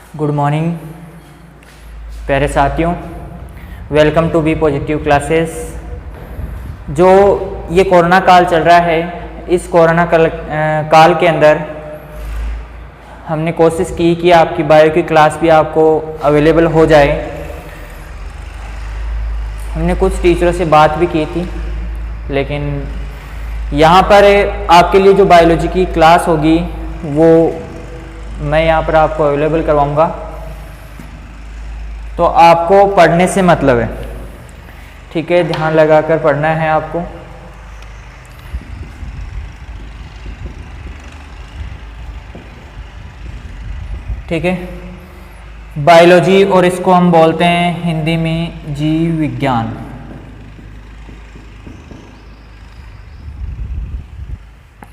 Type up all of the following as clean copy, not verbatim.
Good morning प्यारे साथियों, welcome to B positive classes. जो ये कोरोना काल चल रहा है, इस कोरोना काल के अंदर हमने कोशिश की कि आपकी बायो की क्लास भी आपको अवेलेबल हो जाए। हमने कुछ टीचरों से बात भी की थी, लेकिन यहाँ पर आपके लिए जो बायोलॉजी की क्लास होगी वो मैं यहाँ पर आपको अवेलेबल करवाऊँगा। तो आपको पढ़ने से मतलब है, ठीक है, ध्यान लगाकर पढ़ना है आपको। ठीक है, बायोलॉजी, और इसको हम बोलते हैं हिंदी में जीव विज्ञान।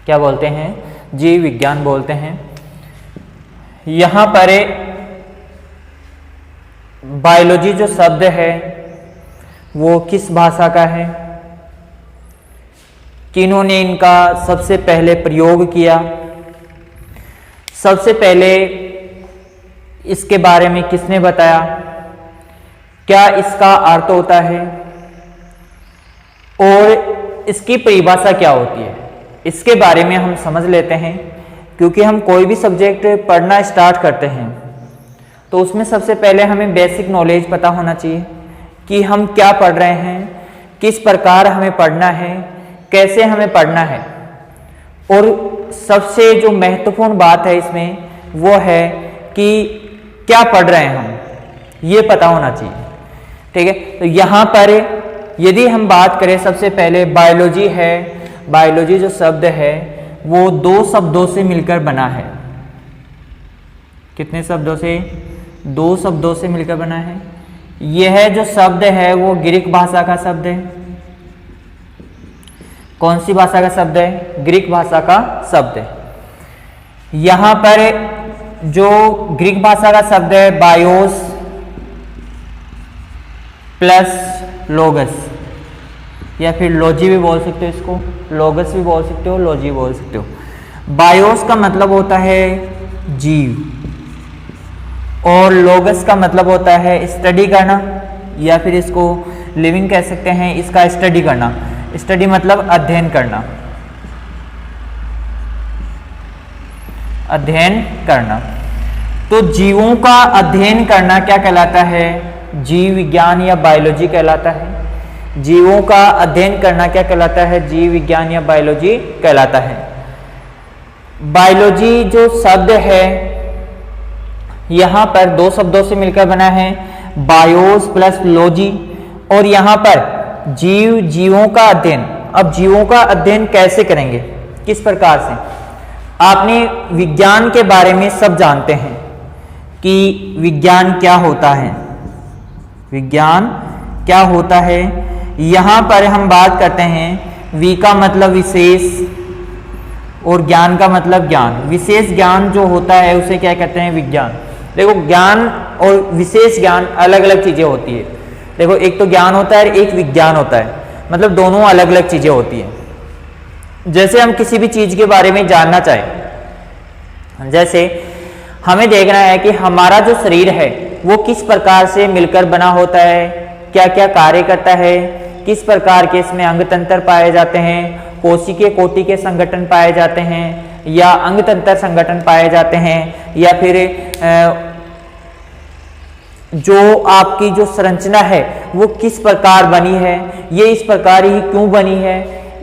क्या बोलते हैं? जीव विज्ञान बोलते हैं। यहाँ पर बायोलॉजी जो शब्द है वो किस भाषा का है, किन्होंने इनका सबसे पहले प्रयोग किया, सबसे पहले इसके बारे में किसने बताया, क्या इसका अर्थ होता है और इसकी परिभाषा क्या होती है, इसके बारे में हम समझ लेते हैं। क्योंकि हम कोई भी सब्जेक्ट पढ़ना स्टार्ट करते हैं तो उसमें सबसे पहले हमें बेसिक नॉलेज पता होना चाहिए कि हम क्या पढ़ रहे हैं, किस प्रकार हमें पढ़ना है, कैसे हमें पढ़ना है। और सबसे जो महत्वपूर्ण बात है इसमें वो है कि क्या पढ़ रहे हैं हम, ये पता होना चाहिए। ठीक है, तो यहाँ पर यदि हम बात करें, सबसे पहले बायोलॉजी है। बायोलॉजी जो शब्द है वो दो शब्दों से मिलकर बना है। कितने शब्दों से? दो शब्दों से मिलकर बना है। यह जो शब्द है वो ग्रीक भाषा का शब्द है। कौन सी भाषा का शब्द है? ग्रीक भाषा का शब्द है। यहां पर जो ग्रीक भाषा का शब्द है बायोस प्लस लोगस, या फिर लॉजी भी बोल सकते हो, इसको लोगस भी बोल सकते हो, लॉजी बोल सकते हो। बायोस का मतलब होता है जीव, और लोगस का मतलब होता है स्टडी करना, या फिर इसको लिविंग कह सकते हैं। इसका स्टडी करना, स्टडी मतलब अध्ययन करना, अध्ययन करना। तो जीवों का अध्ययन करना क्या कहलाता है? जीव विज्ञान या बायोलॉजी कहलाता है। जीवों का अध्ययन करना क्या कहलाता है? जीव विज्ञान या बायोलॉजी कहलाता है। बायोलॉजी जो शब्द है यहाँ पर दो शब्दों से मिलकर बना है, बायोस प्लस लॉजी। और यहाँ पर जीव, जीवों का अध्ययन। अब जीवों का अध्ययन कैसे करेंगे, किस प्रकार से? आपने विज्ञान के बारे में सब जानते हैं कि विज्ञान क्या होता है, विज्ञान क्या होता है। यहाँ पर हम बात करते हैं, वी का मतलब विशेष और ज्ञान का मतलब ज्ञान। विशेष ज्ञान जो होता है उसे क्या कहते हैं? विज्ञान। देखो, ज्ञान और विशेष ज्ञान अलग अलग चीजें होती है। देखो, एक तो ज्ञान होता है, एक विज्ञान होता है, मतलब दोनों अलग अलग चीजें होती हैं। जैसे हम किसी भी चीज के बारे में जानना चाहें, जैसे हमें देखना है कि हमारा जो शरीर है वो किस प्रकार से मिलकर बना होता है, क्या क्या कार्य करता है, किस प्रकार के इसमें अंग तंत्र पाए जाते हैं, कोशिकीय कोटि के संगठन पाए जाते हैं, या अंग तंत्र संगठन पाए जाते हैं, या फिर जो आपकी जो संरचना है वो किस प्रकार बनी है, ये इस प्रकार ही क्यों बनी है,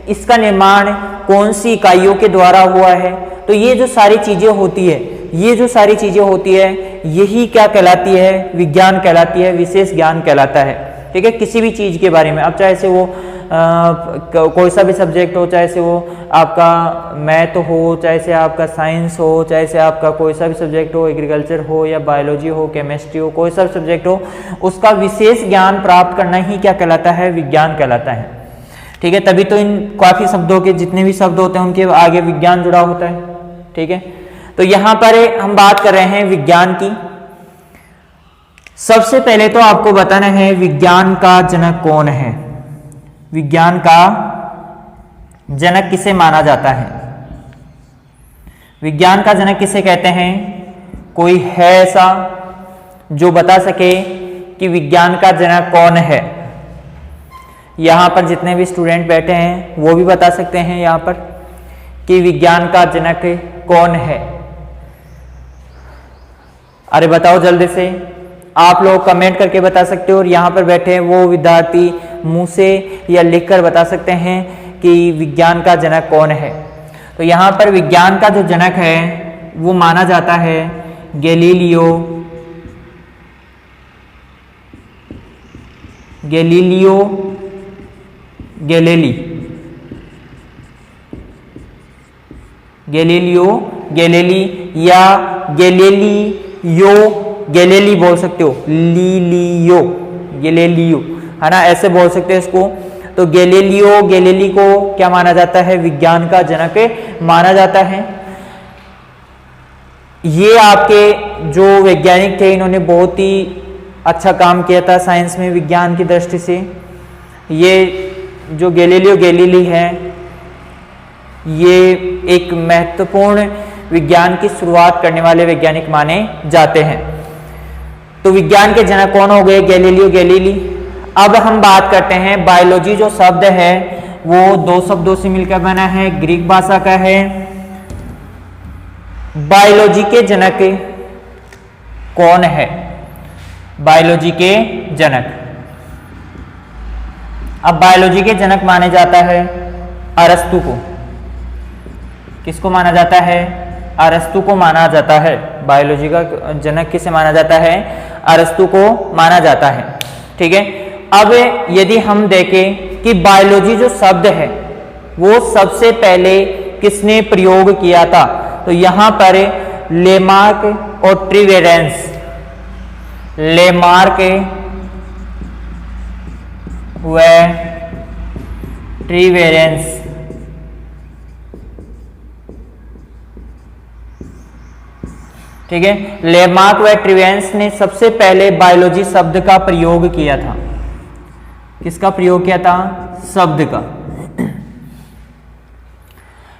इसका निर्माण कौन सी इकाइयों के द्वारा हुआ है। तो ये जो सारी चीजें होती है, ये जो सारी चीजें होती है, यही क्या कहलाती है? विज्ञान कहलाती है, विशेष ज्ञान कहलाता है। ठीक है, किसी भी चीज के बारे में, अब चाहे से वो कोई सा भी सब्जेक्ट हो, चाहे से वो आपका मैथ हो, चाहे से आपका साइंस हो, चाहे से आपका कोई सा भी सब्जेक्ट हो, एग्रीकल्चर हो या बायोलॉजी हो, केमिस्ट्री हो, कोई सा भी सब्जेक्ट हो, उसका विशेष ज्ञान प्राप्त करना ही क्या कहलाता है? विज्ञान कहलाता है। ठीक है, तभी तो इन काफी शब्दों के जितने भी शब्द होते हैं उनके आगे विज्ञान जुड़ा होता है। ठीक है, तो यहाँ पर हम बात कर रहे हैं विज्ञान की। सबसे पहले तो आपको बताना है विज्ञान का जनक कौन है, विज्ञान का जनक किसे माना जाता है। विज्ञान का जनक किसे कहते हैं? कोई है ऐसा जो बता सके कि विज्ञान का जनक कौन है। यहाँ पर जितने भी स्टूडेंट बैठे हैं वो भी बता सकते हैं यहाँ पर कि विज्ञान का जनक कौन है। अरे बताओ जल्दी से, आप लोग कमेंट करके बता सकते हो, और यहाँ पर बैठे हैं वो विद्यार्थी मुंह से या लिखकर बता सकते हैं कि विज्ञान का जनक कौन है। तो यहाँ पर विज्ञान का जो जनक है वो माना जाता है गैलीलियो गैलीली या गैलीली बोल सकते हो, गैलीलियो है ना, ऐसे बोल सकते हैं इसको। तो गैलीली को क्या माना जाता है, विज्ञान का जनक माना जाता है। ये आपके जो वैज्ञानिक थे इन्होंने बहुत ही अच्छा काम किया था साइंस में विज्ञान की दृष्टि से। ये जो गैलीली है ये एक महत्वपूर्ण विज्ञान की शुरुआत करने वाले वैज्ञानिक माने जाते हैं। तो विज्ञान के जनक कौन हो गए, गैलीली। अब हम बात करते हैं बायोलॉजी जो शब्द है वो दो शब्दों से मिलकर बना है, ग्रीक भाषा का है। बायोलॉजी के जनक कौन है, बायोलॉजी के जनक। अब बायोलॉजी के जनक माने जाता है अरस्तु को। किसको माना जाता है, अरस्तु को माना जाता है। बायोलॉजी का जनक किसे माना जाता है, अरस्तु को माना जाता है। ठीक है। अब यदि हम देखें कि बायोलॉजी जो शब्द है वो सबसे पहले किसने प्रयोग किया था, तो यहां पर लेमार्क और ट्रिवेरेंस, लेमार्क व ट्रिवेरेंस ठीक है, लेमार्क व ट्रिवेरेंस ने सबसे पहले बायोलॉजी शब्द का प्रयोग किया था। किसका प्रयोग किया था, शब्द का।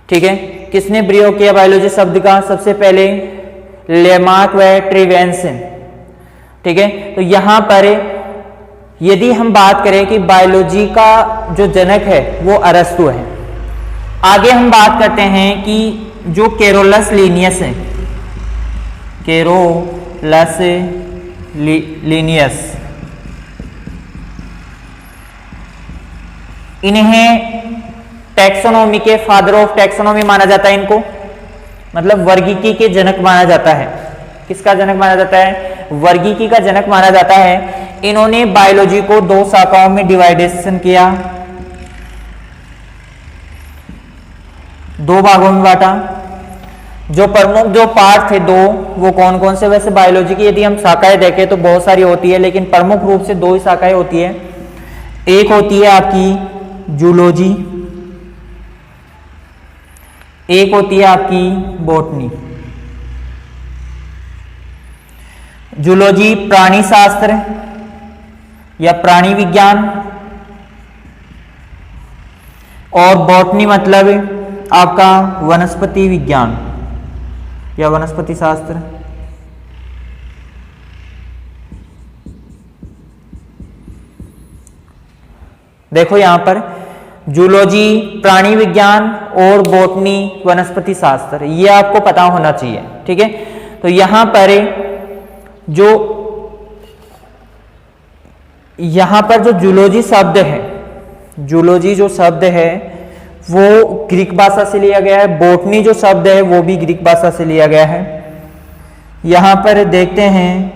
ठीक है, किसने प्रयोग किया बायोलॉजी शब्द का, सबसे पहले लेमार्क व ट्रिवेरेंस। ठीक है, तो यहां पर यदि हम बात करें कि बायोलॉजी का जो जनक है वो अरस्तु है। आगे हम बात करते हैं कि जो कैरोलस लीनियस है, कैरोलस लीनियस, इन्हें टैक्सोनॉमी के फादर ऑफ टैक्सोनॉमी माना जाता है। इनको मतलब वर्गीकी के जनक माना जाता है। किसका जनक माना जाता है, वर्गीकी का जनक माना जाता है। इन्होंने बायोलॉजी को दो शाखाओं में डिवाइडेशन किया, दो भागों में बांटा। जो प्रमुख जो पार्ट थे दो, वो कौन कौन से, वैसे बायोलॉजी की यदि हम शाखाएं देखें तो बहुत सारी होती है, लेकिन प्रमुख रूप से दो ही शाखाएं होती है। एक होती है आपकी जूलॉजी, एक होती है आपकी बॉटनी। जूलॉजी प्राणी शास्त्र या प्राणी विज्ञान, और बॉटनी मतलब आपका वनस्पति विज्ञान या वनस्पति शास्त्र। देखो यहां पर जूलॉजी प्राणी विज्ञान और बॉटनी वनस्पति शास्त्र, ये आपको पता होना चाहिए। ठीक है, तो यहां पर जो जूलॉजी शब्द है, जूलॉजी जो शब्द है वो ग्रीक भाषा से लिया गया है। बॉटनी जो शब्द है वो भी ग्रीक भाषा से लिया गया है। यहां पर देखते हैं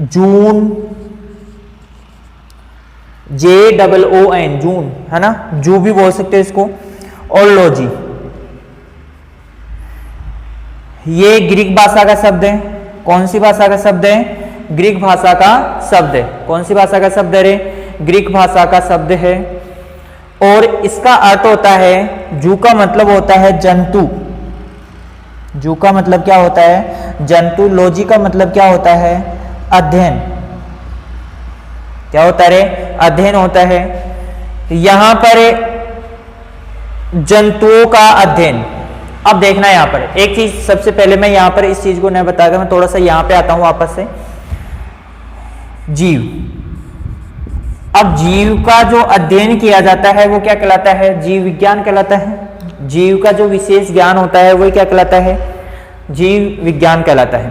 जून, JOON, जून है ना, जू भी बोल सकते हैं इसको, और लॉजी, ये ग्रीक भाषा का शब्द है। कौन सी भाषा का शब्द है, ग्रीक भाषा का शब्द है। कौन सी भाषा का शब्द है रे, ग्रीक भाषा का शब्द है। और इसका अर्थ होता है, जू का मतलब होता है जंतु, जू का मतलब क्या होता है, जंतु। लॉजी का मतलब क्या होता है, अध्ययन। क्या होता है रे, अध्ययन होता है। यहां पर जंतुओं का अध्ययन अब देखना यहाँ पर एक चीज, सबसे पहले मैं यहाँ पर इस चीज को नहीं बताकर मैं थोड़ा सा यहाँ पे आता हूँ वापस से। जीव, अब जीव का जो अध्ययन किया जाता है वो क्या कहलाता है? जीव विज्ञान कहलाता है। जीव का जो विशेष ज्ञान होता है वो क्या कहलाता है? जीव विज्ञान कहलाता है।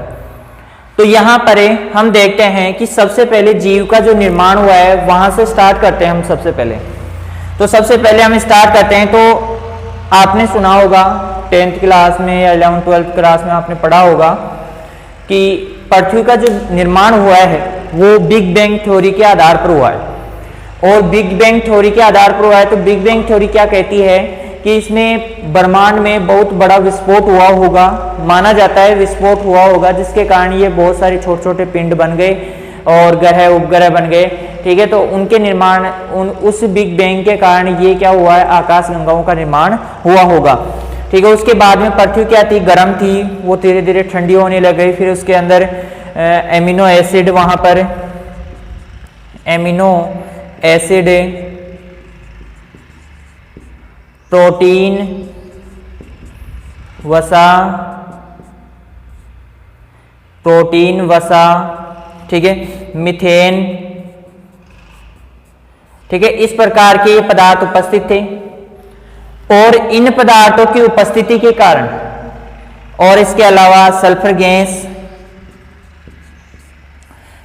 तो यहाँ पर हम देखते हैं कि सबसे पहले जीव का जो निर्माण हुआ है वहां से स्टार्ट करते हैं हम। सबसे पहले तो सबसे पहले हम स्टार्ट करते हैं, तो आपने सुना होगा 10th क्लास में या 11th 12th क्लास में आपने पढ़ा होगा कि पृथ्वी का जो निर्माण हुआ है वो बिग बैंग थ्योरी के आधार पर हुआ है। और बिग बैंग थ्योरी के आधार पर हुआ है तो बिग बैंग थ्योरी क्या कहती है कि इसमें ब्रह्मांड में बहुत बड़ा विस्फोट हुआ होगा, माना जाता है विस्फोट हुआ होगा, जिसके कारण ये बहुत सारे छोटे छोटे पिंड बन गए और ग्रह उपग्रह बन गए। ठीक है, तो उनके निर्माण उस बिग बैंग के कारण ये क्या हुआ है? आकाश गंगाओं का निर्माण हुआ होगा। ठीक है, उसके बाद में पृथ्वी क्या थी? गर्म थी, वो धीरे धीरे ठंडी होने लग गई। फिर उसके अंदर एमिनो एसिड, वहां पर एमिनो एसिड, प्रोटीन, वसा, प्रोटीन, वसा, ठीक है, मीथेन, ठीक है, इस प्रकार के पदार्थ उपस्थित थे। और इन पदार्थों की उपस्थिति के कारण और इसके अलावा सल्फर गैस,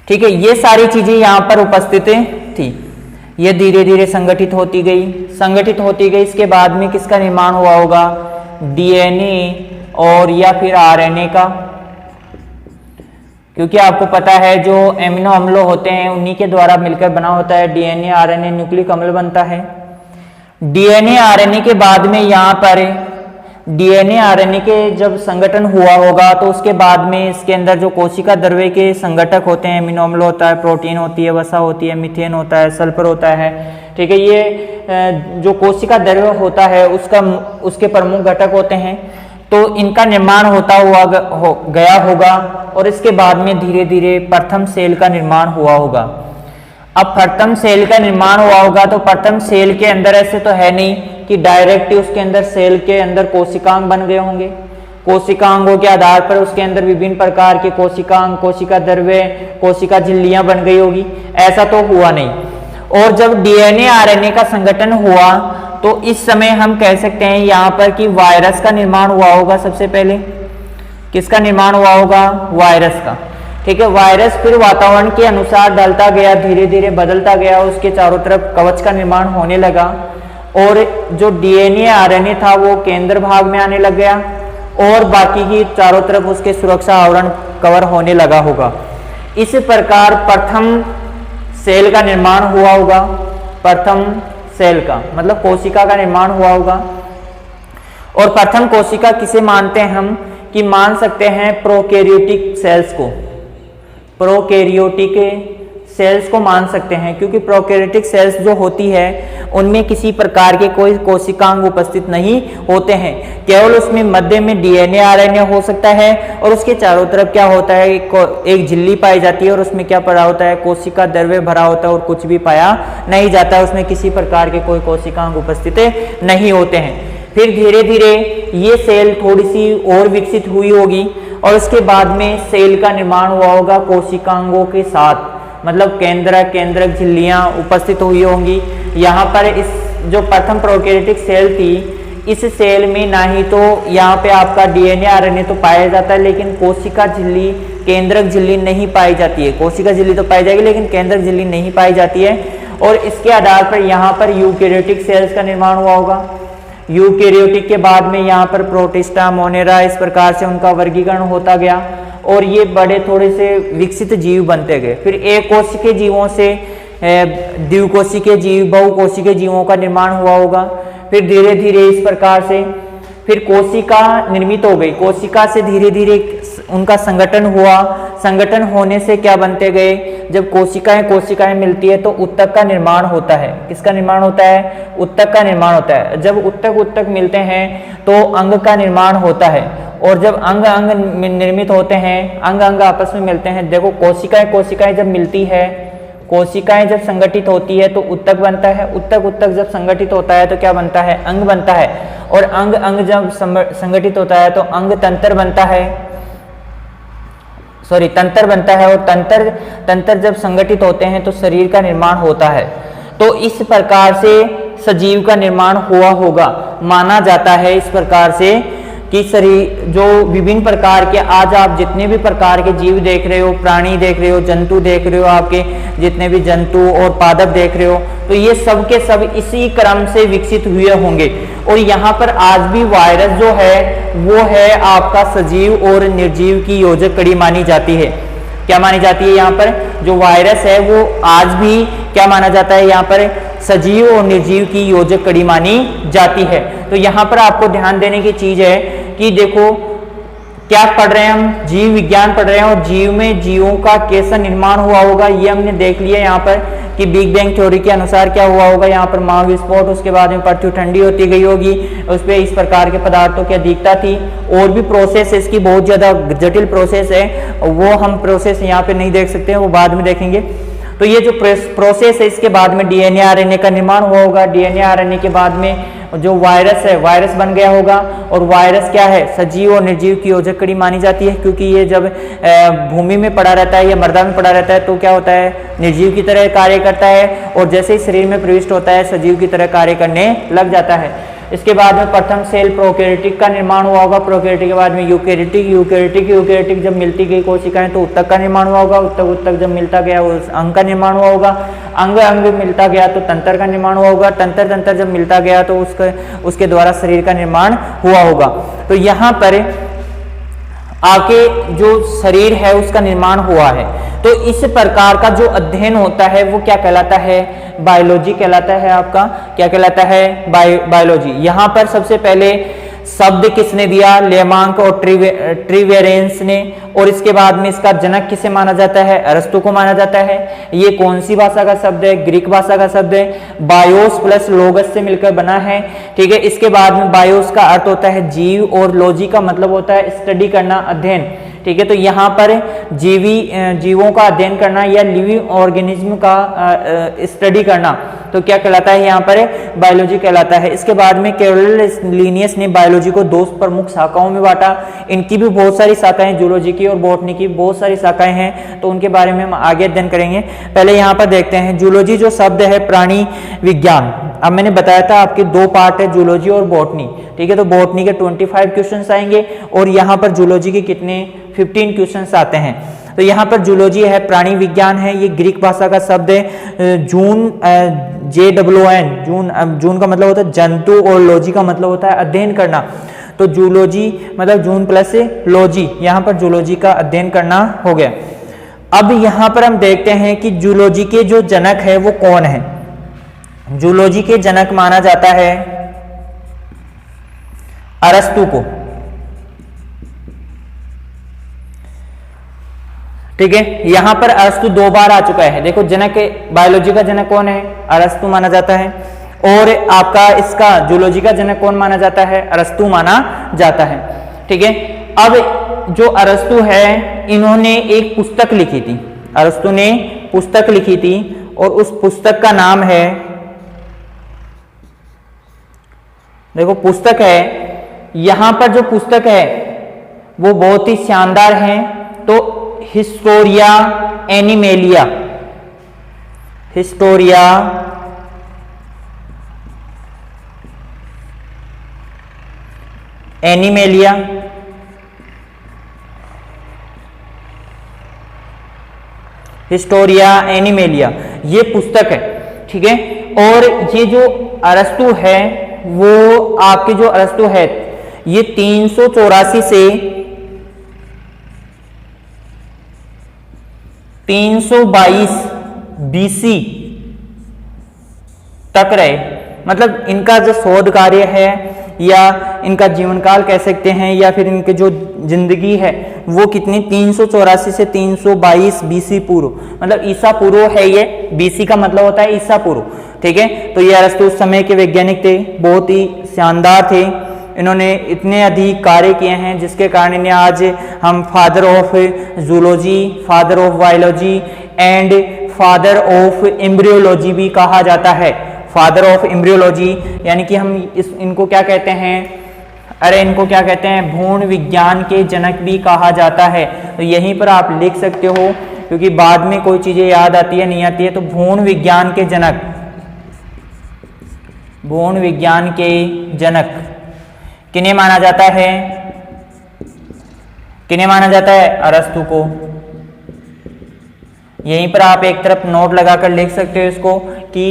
ठीक है, ये सारी चीजें यहां पर उपस्थित थी। ये धीरे धीरे संगठित होती गई। इसके बाद में किसका निर्माण हुआ होगा? डीएनए और या फिर आरएनए का, क्योंकि आपको पता है जो एमिनो अम्ल होते हैं उन्हीं के द्वारा मिलकर बना होता है डीएनए, आरएनए, न्यूक्लिक अम्ल बनता है। डीएनए आरएनए के बाद में यहाँ पर डीएनए आरएनए के जब संगठन हुआ होगा तो उसके बाद में इसके अंदर जो कोशिका द्रव्य के संगठक होते हैं, एमिनो अम्ल होता है, प्रोटीन होती है, वसा होती है, मीथेन होता है, सल्फर होता है। ठीक है, ये जो कोशिका द्रव्य होता है उसके प्रमुख घटक होते हैं। तो इनका निर्माण होता हुआ गया होगा और इसके बाद में धीरे धीरे प्रथम सेल का निर्माण हुआ होगा। अब प्रथम सेल का निर्माण हुआ होगा तो प्रथम सेल के अंदर ऐसे तो है नहीं कि डायरेक्ट उसके अंदर सेल के अंदर कोशिकांग बन गए होंगे। कोशिकांगों के आधार पर उसके अंदर विभिन्न प्रकार के कोशिकांग, कोशिका द्रव्य, कोशिका झिल्लियां बन गई होगी, ऐसा तो हुआ नहीं। और जब डीएनए आरएनए का संगठन हुआ तो इस समय हम कह सकते हैं यहाँ पर कि वायरस का निर्माण हुआ होगा। सबसे पहले किसका निर्माण हुआ होगा? वायरस का। ठीक है, वायरस फिर वातावरण के अनुसार ढलता गया, धीरे धीरे बदलता गया, उसके चारों तरफ कवच का निर्माण होने लगा और जो डीएनए आरएनए था वो केंद्र भाग में आने लग गया और बाकी की चारों तरफ उसके सुरक्षा आवरण कवर होने लगा होगा। इस प्रकार प्रथम सेल का निर्माण हुआ होगा। प्रथम सेल का मतलब कोशिका का निर्माण हुआ होगा। और प्रथम कोशिका किसे मानते हैं हम? कि मान सकते हैं प्रोकैरियोटिक सेल्स को, प्रोकैरियोटिक सेल्स को मान सकते हैं, क्योंकि प्रोकैरियोटिक सेल्स जो होती है उनमें किसी प्रकार के कोई कोशिकांग उपस्थित नहीं होते हैं, केवल उसमें मध्य में डीएनए आरएनए हो सकता है और उसके चारों तरफ क्या होता है? एक झिल्ली पाई जाती है और उसमें क्या पड़ा होता है? कोशिका द्रव्य भरा होता है और कुछ भी पाया नहीं जाता है, उसमें किसी प्रकार के कोई कोशिकांग उपस्थित नहीं होते हैं। फिर धीरे धीरे ये सेल थोड़ी सी और विकसित हुई होगी और उसके बाद में सेल का निर्माण हुआ होगा कोशिकांगों के साथ, मतलब केंद्रक झिल्लियां उपस्थित हुई होंगी। यहाँ पर इस जो प्रथम प्रोकैरियोटिक सेल थी, इस सेल में ना ही तो यहाँ पे आपका डीएनए आरएनए तो पाया जाता है, लेकिन कोशिका झिल्ली, केंद्रक झिल्ली नहीं पाई जाती है। कोशिका झिल्ली तो पाई जाएगी लेकिन केंद्रक झिल्ली नहीं पाई जाती है। और इसके आधार पर यहाँ पर यूकैरियोटिक सेल्स का निर्माण हुआ होगा। यूकैरियोटिक के बाद में यहाँ पर प्रोटिस्टा, मोनेरा, इस प्रकार से उनका वर्गीकरण होता गया और ये बड़े थोड़े से विकसित जीव बनते गए। फिर एक कोशिकीय जीवों से द्विकोशिकीय जीव, बहुकोशिकीय जीवों का निर्माण हुआ होगा। फिर धीरे धीरे इस प्रकार से फिर कोशिका निर्मित हो गई। कोशिका से धीरे धीरे उनका संगठन हुआ। संगठन होने से क्या बनते गए? जब कोशिकाएं मिलती है तो उत्तक का निर्माण होता है। किसका निर्माण होता है? उत्तक का निर्माण होता है। जब उत्तक मिलते हैं तो अंग का निर्माण होता है और जब अंग निर्मित होते हैं, अंग आपस में मिलते हैं। देखो कोशिकाएं जब मिलती है, कोशिकाएं जब संगठित होती है तो उत्तक बनता है, उत्तक जब संगठित होता है तो क्या बनता है, अंग बनता है, और अंग जब संगठित होता है तो अंग तंत्र बनता है, तंत्र बनता है, और तंत्र जब संगठित होते हैं तो शरीर का निर्माण होता है। तो इस प्रकार से सजीव का निर्माण हुआ होगा, माना जाता है इस प्रकार से कि शरीर जो विभिन्न प्रकार के, आज आप जितने भी प्रकार के जीव देख रहे हो, प्राणी देख रहे हो, जंतु देख रहे हो, आपके जितने भी जंतु और पादप देख रहे हो, तो ये सब के सब इसी क्रम से विकसित हुए होंगे। और यहाँ पर आज भी वायरस जो है वो है आपका सजीव और निर्जीव की योजक कड़ी मानी जाती है। क्या मानी जाती है? यहाँ पर जो वायरस है वो आज भी क्या माना जाता है, यहाँ पर सजीव और निर्जीव की योजक कड़ी मानी जाती है। तो यहाँ पर आपको ध्यान देने की चीज है कि देखो क्या पढ़ रहे हैं हम, जीव विज्ञान पढ़ रहे हैं, और जीव में जीवों का कैसा निर्माण हुआ होगा ये हमने देख लिया यहाँ पर कि बिग बैंग थ्योरी के अनुसार क्या हुआ होगा। यहाँ पर महाविस्फोट, उसके बाद में पृथ्वी ठंडी होती गई होगी, उस पर इस प्रकार के पदार्थों की अधिकता थी, और भी प्रोसेस इसकी बहुत ज्यादा जटिल प्रोसेस है, वो हम प्रोसेस यहाँ पे नहीं देख सकते हैं, वो बाद में देखेंगे। तो ये जो प्रोसेस है इसके बाद में डीएनए आरएनए का निर्माण हुआ होगा, डीएनए आरएनए के बाद में जो वायरस है वायरस बन गया होगा, और वायरस क्या है, सजीव और निर्जीव की योजक कड़ी मानी जाती है, क्योंकि ये जब भूमि में पड़ा रहता है या मृदा में पड़ा रहता है तो क्या होता है, निर्जीव की तरह कार्य करता है, और जैसे ही शरीर में प्रविष्ट होता है सजीव की तरह कार्य करने लग जाता है। इसके बाद में प्रथम सेल प्रोकैरियोटिक का निर्माण हुआ होगा, प्रोकैरियोटिक के बाद में यूकैरियोटिक जब मिलती गई कोशिकाएं तो उत्तक का निर्माण हुआ होगा, उत्तक जब मिलता गया उस अंग का निर्माण हुआ होगा, अंग मिलता गया तो तंत्र का निर्माण हुआ होगा, तंत्र जब मिलता गया तो उसके द्वारा शरीर का निर्माण हुआ होगा। तो यहाँ पर आके जो शरीर है उसका निर्माण हुआ है। तो इस प्रकार का जो अध्ययन होता है वो क्या कहलाता है, बायोलॉजी कहलाता है। आपका क्या कहलाता है, बायोलॉजी। यहाँ पर सबसे पहले शब्द किसने दिया, लेमांक और ट्रिवेरेंस ने, और इसके बाद में इसका जनक किसे माना जाता है, अरस्तु को माना जाता है। ये कौन सी भाषा का शब्द है, ग्रीक भाषा का शब्द है, बायोस प्लस लोगस से मिलकर बना है, ठीक है। इसके बाद में बायोस का अर्थ होता है जीव, और लॉजी का मतलब होता है स्टडी करना, अध्ययन, ठीक है। तो यहाँ पर जीवों का अध्ययन करना या लिविंग ऑर्गेनिज्म का स्टडी करना, तो क्या कहलाता है, यहाँ पर बायोलॉजी कहलाता है। इसके बाद में कैरोल लिनियस ने बायोलॉजी को दो प्रमुख शाखाओं में बांटा। इनकी भी बहुत सारी शाखाएं, जूलॉजी की और बॉटनी की बहुत सारी शाखाएं हैं, तो उनके बारे में हम आगे अध्ययन करेंगे। पहले यहाँ पर देखते हैं जूलॉजी जो शब्द है प्राणी विज्ञान। अब मैंने बताया था आपके दो पार्ट है, जूलॉजी और बॉटनी, ठीक है। तो बॉटनी के 25 क्वेश्चंस आएंगे और यहाँ पर जूलॉजी के कितने 15 क्वेश्चंस आते हैं। तो यहाँ पर जूलॉजी है, प्राणी विज्ञान है, ये ग्रीक भाषा का शब्द है। जून जून का मतलब होता है जंतु, और लॉजी का मतलब होता है अध्ययन करना। तो जूलॉजी मतलब जून प्लस लॉजी, यहाँ पर जूलॉजी का अध्ययन करना हो गया। अब यहाँ पर हम देखते हैं कि जूलॉजी के जो जनक है वो कौन है। जूलॉजी के जनक माना जाता है अरस्तु को, ठीक है। यहां पर अरस्तु 2 बार आ चुका है। देखो जनक, बायोलॉजी का जनक कौन है, अरस्तु माना जाता है, और आपका इसका जूलॉजी का जनक कौन माना जाता है, अरस्तु माना जाता है, ठीक है। अब जो अरस्तु है इन्होंने एक पुस्तक लिखी थी, अरस्तु ने पुस्तक लिखी थी, और उस पुस्तक का नाम है, देखो पुस्तक है, यहां पर जो पुस्तक है वो बहुत ही शानदार है। तो Historia animalia, Historia animalia, Historia animalia ये पुस्तक है, ठीक है। और ये जो अरस्तु है वो आपके जो अरस्तु है ये 384 से 322 बीसी तक रहे। मतलब इनका जो शोध कार्य है या इनका जीवन काल कह सकते हैं, या फिर इनकी जो जिंदगी है वो कितनी 384 से 322 बीसी पूर्व, मतलब ईसा पूर्व है ये। बीसी का मतलब होता है ईसा पूर्व, ठीक है। तो ये अरस्तु उस समय के वैज्ञानिक थे, बहुत ही शानदार थे। इन्होंने इतने अधिक कार्य किए हैं जिसके कारण इन्हें आज हम father of zoology, father of biology and father of embryology भी कहा जाता है। फादर ऑफ एम्ब्रियोलॉजी यानी कि हम इनको क्या कहते हैं, अरे इनको क्या कहते हैं, भ्रूण विज्ञान के जनक भी कहा जाता है। तो यहीं पर आप लिख सकते हो, क्योंकि बाद में कोई चीजें याद आती है नहीं आती है। तो भ्रूण विज्ञान के जनक, भ्रूण विज्ञान के जनक किन्हें माना जाता है, किन्हें माना जाता है, अरस्तु को। यहीं पर आप एक तरफ नोट लगाकर लिख सकते हो इसको कि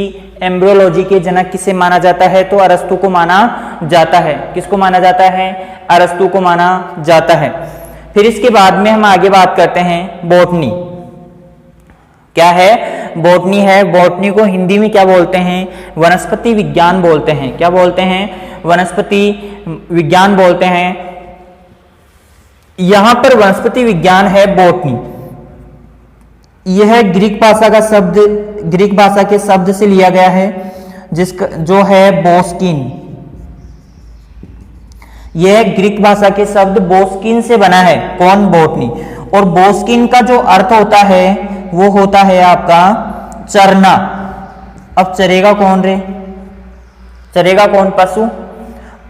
एम्ब्रियोलॉजी के जनक किसे माना जाता है, तो अरस्तु को माना जाता है। किसको माना जाता है, अरस्तु को माना जाता है। फिर इसके बाद में हम आगे बात करते हैं बॉटनी। क्या है, बॉटनी है। बॉटनी को हिंदी में क्या बोलते हैं, वनस्पति विज्ञान बोलते हैं। क्या बोलते हैं, वनस्पति विज्ञान बोलते हैं। यहां पर वनस्पति विज्ञान है बॉटनी, यह ग्रीक भाषा का शब्द, ग्रीक भाषा के शब्द से लिया गया है, जिसका जो है बोस्किन। यह ग्रीक भाषा के शब्द बोस्किन से बना है। कौन, बॉटनी। और बोस्किन का जो अर्थ होता है वो होता है आपका चरना। अब चरेगा कौन रे, चरेगा कौन, पशु।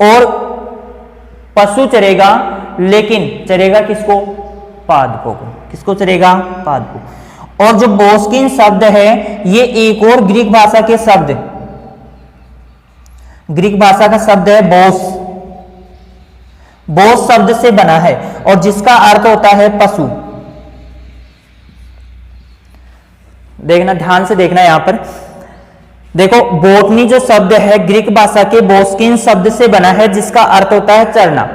और पशु चरेगा, लेकिन चरेगा किसको, पादपों को। किसको चरेगा, पादपों। और जो बोस्किन शब्द है ये एक और ग्रीक भाषा के शब्द, ग्रीक भाषा का शब्द है बोस। बोस शब्द से बना है और जिसका अर्थ होता है पशु। देखना, ध्यान से देखना, यहां पर देखो, बॉटनी जो शब्द है ग्रीक भाषा के बोस्किन शब्द से बना है, जिसका अर्थ होता है चरना।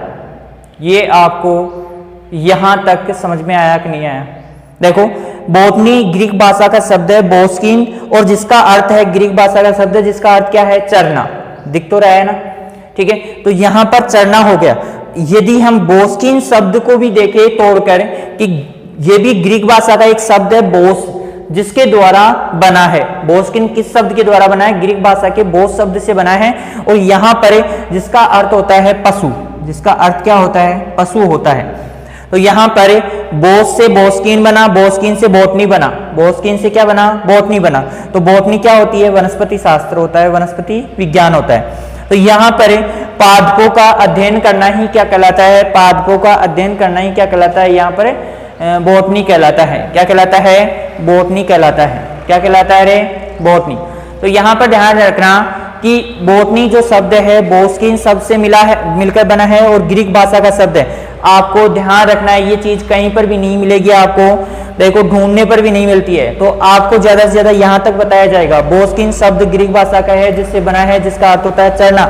ये आपको यहां तक समझ में आया कि नहीं आया। देखो, बॉटनी ग्रीक भाषा का शब्द है बोस्किन, और जिसका अर्थ है, ग्रीक भाषा का शब्द है जिसका अर्थ क्या है, चरना। दिख तो रहा है ना, ठीक है। तो यहां पर चरना हो गया। यदि हम बोस्किन शब्द को भी देखें तोड़कर, कि ये भी ग्रीक भाषा का एक शब्द है बोस, जिसके द्वारा बना है। बोस्किन किस शब्द के द्वारा बना है, ग्रीक भाषा के बोस शब्द से बना है। और यहां पर जिसका अर्थ होता है पशु, जिसका अर्थ क्या होता है, पशु होता है। तो यहां पर बोस से बोस्किन बना, बोस्किन से बॉटनी बना, बोस्किन से क्या बना, बॉटनी बना। तो बॉटनी क्या होती है, वनस्पति शास्त्र होता है, वनस्पति विज्ञान होता है। तो यहां पर पादपों का अध्ययन करना ही क्या कहलाता है, पादपों का अध्ययन करना ही क्या कहलाता है, यहाँ पर बॉटनी कहलाता है। क्या कहलाता है, बॉटनी कहलाता है। क्या कहलाता है रे, बॉटनी। तो यहां पर ध्यान रखना कि बॉटनी जो शब्द है बोस्किन शब्द से मिला है, मिलकर बना है, और ग्रीक भाषा का शब्द है। आपको ध्यान रखना है, ये चीज कहीं पर भी नहीं मिलेगी आपको, देखो ढूंढने पर भी नहीं मिलती है। तो आपको ज्यादा से ज्यादा यहां तक बताया जाएगा। बोस्किन शब्द ग्रीक भाषा का है, जिससे बना है, जिसका अर्थ होता है चरना।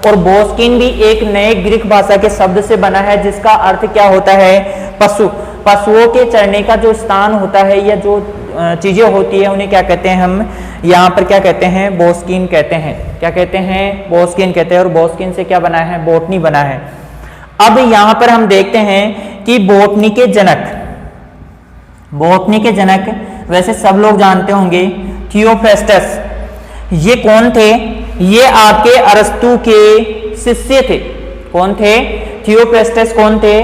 और बोस्किन भी एक नए ग्रीक भाषा के शब्द से बना है, जिसका अर्थ क्या होता है, पशु। पशुओं के चरने का जो स्थान होता है, या जो चीजें होती है, उन्हें क्या कहते हैं, हम यहाँ पर क्या कहते हैं, बोस्किन कहते हैं। क्या कहते हैं, बोस्किन कहते हैं। और बोस्किन से क्या बना है, बॉटनी बना है। अब यहाँ पर हम देखते हैं कि बॉटनी के जनक, बॉटनी के जनक वैसे सब लोग जानते होंगे, थियोफ्रेस्टस। ये कौन थे, ये आपके अरस्तु के शिष्य थे। कौन थे, थियोफ्रेस्टस कौन थे,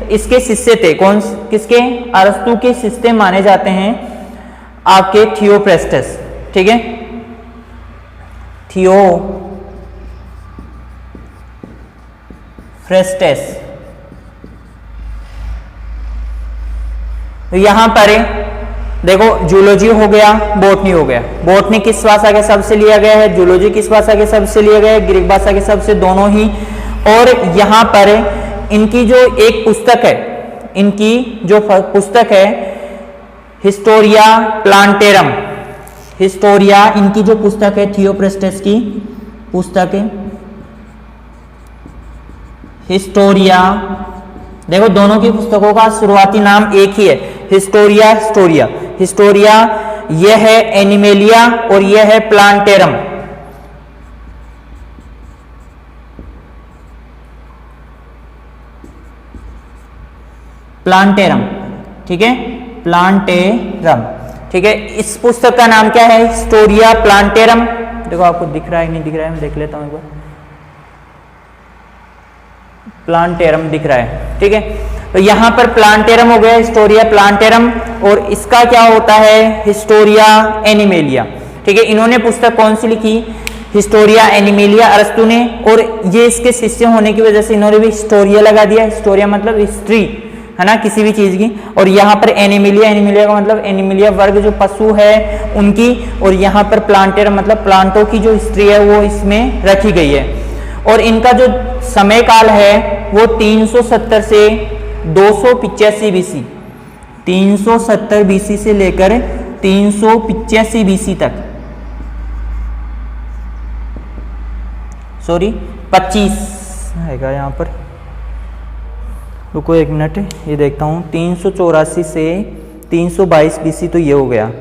इसके शिष्य थे। कौन, किसके, अरस्तु के शिष्य माने जाते हैं आपके थियोफ्रेस्टस, ठीक है। थियोफ्रेस्टस। तो यहां पर देखो, जूलॉजी हो गया, बॉटनी हो गया। बॉटनी किस भाषा के शब्द से लिया गया है, जूलॉजी किस भाषा के शब्द से लिया गया है, ग्रीक भाषा के शब्द से, दोनों ही। और यहां पर इनकी जो एक पुस्तक है, इनकी जो पुस्तक है हिस्टोरिया प्लांटेरम, हिस्टोरिया इनकी जो पुस्तक है, थियोफ्रेस्टस की पुस्तक है हिस्टोरिया। देखो, दोनों की पुस्तकों का शुरुआती नाम एक ही है, हिस्टोरिया। हिस्टोरिया, हिस्टोरिया यह है एनिमेलिया, और यह है प्लांटेरम। प्लांटेरम, ठीक है, प्लांटेरम, ठीक है। इस पुस्तक का नाम क्या है, हिस्टोरिया प्लांटेरम। देखो आपको दिख रहा है नहीं दिख रहा है, मैं देख लेता हूं एक बार। प्लांटेरम दिख रहा है, ठीक है। तो यहाँ पर प्लांटेरम हो गया, हिस्टोरिया प्लांटेरम, और इसका क्या होता है, हिस्टोरिया एनिमेलिया। ठीक है, इन्होंने पुस्तक कौन सी लिखी, हिस्टोरिया एनिमेलिया अरस्तु ने, और ये इसके शिष्य होने की वजह से इन्होंने भी हिस्टोरिया लगा दिया। हिस्टोरिया मतलब हिस्ट्री है ना, किसी भी चीज की। और यहाँ पर एनिमेलिया, एनिमेलिया का मतलब एनिमेलिया वर्ग जो पशु है उनकी, और यहाँ पर प्लांटेरम मतलब प्लांटों की जो हिस्ट्री है वो इसमें रखी गई है। और इनका जो समय काल है वो 370 से 285 बीसी, 370 बीसी से लेकर 385 बीसी तक, सॉरी 25 आएगा यहाँ पर, रुको एक मिनट, ये देखता हूँ, 384 से 322 बीसी तो ये हो गया।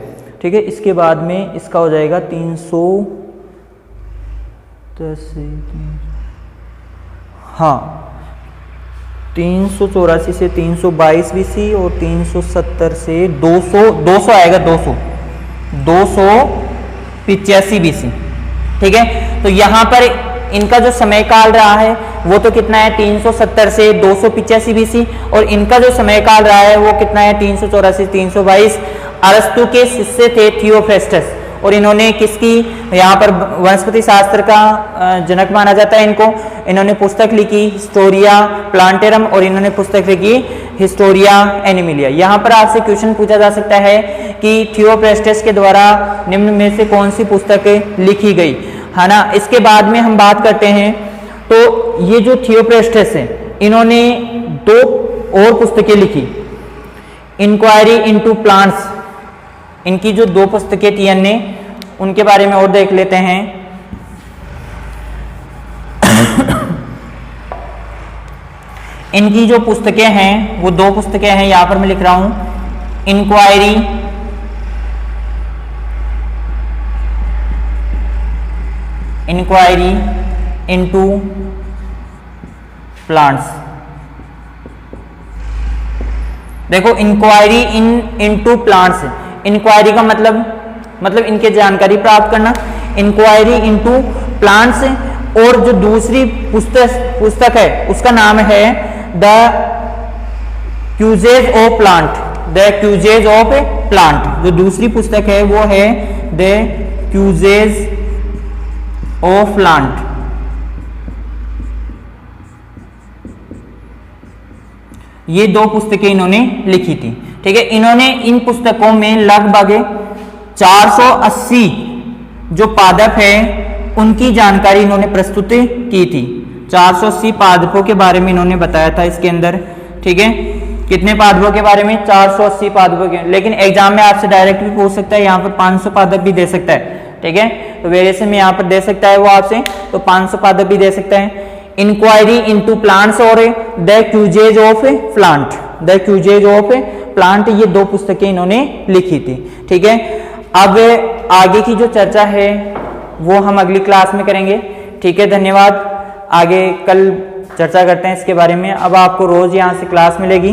ठीक है, इसके बाद में इसका हो जाएगा 384 से 322 बीसी और 370 से 200 आएगा, 285 बीसी। ठीक है, तो यहाँ पर इनका जो समय काल रहा है वो तो कितना है, 370 से 285 बीसी, और इनका जो समय काल रहा है वो कितना है, 384 322। अरस्तु के शिष्य थे थियोफ्रेस्टस, और इन्होंने किसकी, यहाँ पर वनस्पति शास्त्र का जनक माना जाता है इनको। इन्होंने पुस्तक लिखी हिस्टोरिया प्लांटेरम, और इन्होंने पुस्तक लिखी हिस्टोरिया एनिमेलिया। यहाँ पर आपसे क्वेश्चन पूछा जा सकता है कि थियोफ्रेस्टस के द्वारा निम्न में से कौन सी पुस्तक लिखी गई, है ना। इसके बाद में हम बात करते हैं, तो ये जो थियोफ्रेस्टस है इन्होंने 2 और पुस्तकें लिखी, इंक्वायरी इनटू प्लांट्स, इनकी जो 2 पुस्तकें थी अन्य, उनके बारे में और देख लेते हैं। इनकी जो पुस्तकें हैं वो 2 पुस्तकें हैं, यहां पर मैं लिख रहा हूं, इंक्वायरी इनटू प्लांट्स। देखो, इंक्वायरी इनटू प्लांट्स, इंक्वायरी का मतलब इनके जानकारी प्राप्त करना, इंक्वायरी इनटू प्लांट्स, और जो दूसरी पुस्तक है उसका नाम है the Qs of plant, the Qs of plant. जो दूसरी पुस्तक है वो है द क्यूजेज ऑफ प्लांट। ये 2 पुस्तकें इन्होंने लिखी थी। ठीक है, इन्होंने इन पुस्तकों में लगभग 480 जो पादप है उनकी जानकारी इन्होंने प्रस्तुत की थी। 480 पादपों के बारे में इन्होंने बताया था इसके अंदर। ठीक है, कितने पादपों के बारे में, 480 पादपों के। लेकिन एग्जाम में आपसे डायरेक्ट भी पूछ सकता है, यहाँ पर 500 पादप भी दे सकता है। ठीक है, तो वेरिएशन में यहाँ पर दे सकता है वो आपसे, तो 500 पादप भी दे सकता है। इंक्वायरी इनटू प्लांट्स और the Qs of plant, the Qs of plant, ये 2 पुस्तकें इन्होंने लिखी थी। ठीक है, अब आगे की जो चर्चा है वो हम अगली क्लास में करेंगे। ठीक है, धन्यवाद। आगे कल चर्चा करते हैं इसके बारे में। अब आपको रोज यहाँ से क्लास मिलेगी।